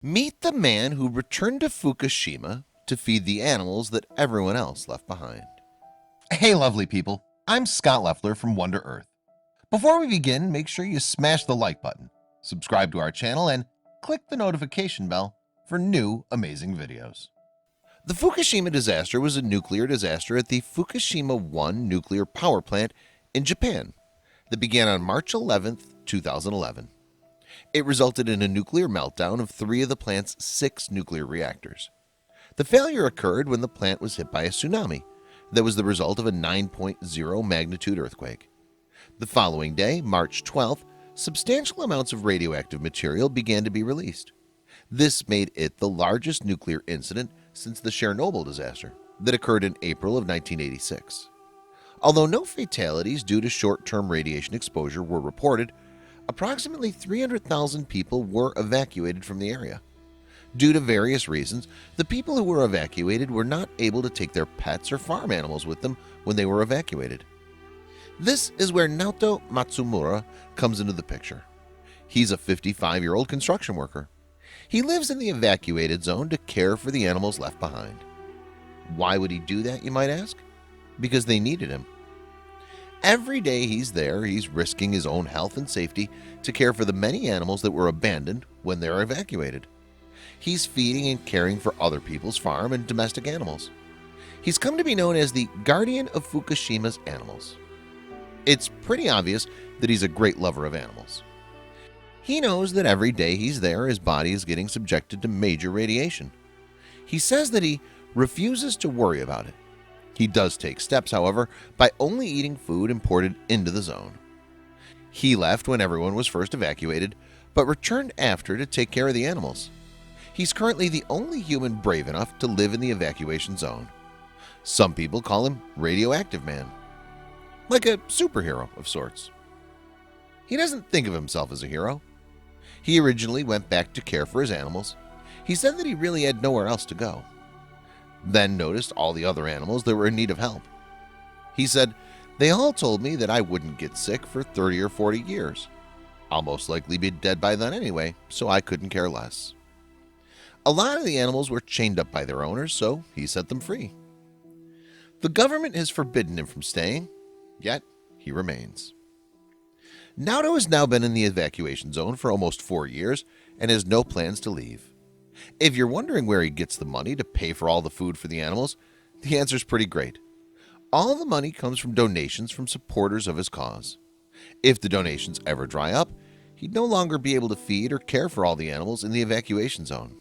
Meet the man who returned to Fukushima to feed the animals that everyone else left behind. Hey lovely people, I'm Scott Leffler from Wonder Earth. Before we begin, make sure you smash the like button, subscribe to our channel, and click the notification bell for new amazing videos. The Fukushima disaster was a nuclear disaster at the Fukushima 1 nuclear power plant in Japan that began on March 11, 2011. It resulted in a nuclear meltdown of 3 of the plant's 6 nuclear reactors. The failure occurred when the plant was hit by a tsunami that was the result of a 9.0 magnitude earthquake. The following day, March 12th, substantial amounts of radioactive material began to be released. This made it the largest nuclear incident since the Chernobyl disaster that occurred in April of 1986. Although no fatalities due to short-term radiation exposure were reported, approximately 300,000 people were evacuated from the area. Due to various reasons, the people who were evacuated were not able to take their pets or farm animals with them when they were evacuated. This is where Naoto Matsumura comes into the picture. He's a 55-year-old construction worker. He lives in the evacuated zone to care for the animals left behind. Why would he do that, you might ask? Because they needed him. Every day he's there, he's risking his own health and safety to care for the many animals that were abandoned when they were evacuated. He's feeding and caring for other people's farm and domestic animals. He's come to be known as the guardian of Fukushima's animals. It's pretty obvious that he's a great lover of animals. He knows that every day he's there, his body is getting subjected to major radiation. He says that he refuses to worry about it. He does take steps, however, by only eating food imported into the zone. He left when everyone was first evacuated, but returned after to take care of the animals. He's currently the only human brave enough to live in the evacuation zone. Some people call him Radioactive Man, like a superhero of sorts. He doesn't think of himself as a hero. He originally went back to care for his animals. He said that he really had nowhere else to go. Then noticed all the other animals that were in need of help. He said, "They all told me that I wouldn't get sick for 30 or 40 years. I'll most likely be dead by then anyway, so I couldn't care less." A lot of the animals were chained up by their owners, so he set them free. The government has forbidden him from staying, yet he remains. Naoto has now been in the evacuation zone for almost 4 years and has no plans to leave. If you're wondering where he gets the money to pay for all the food for the animals, the answer is pretty great. All the money comes from donations from supporters of his cause. If the donations ever dry up, he'd no longer be able to feed or care for all the animals in the evacuation zone.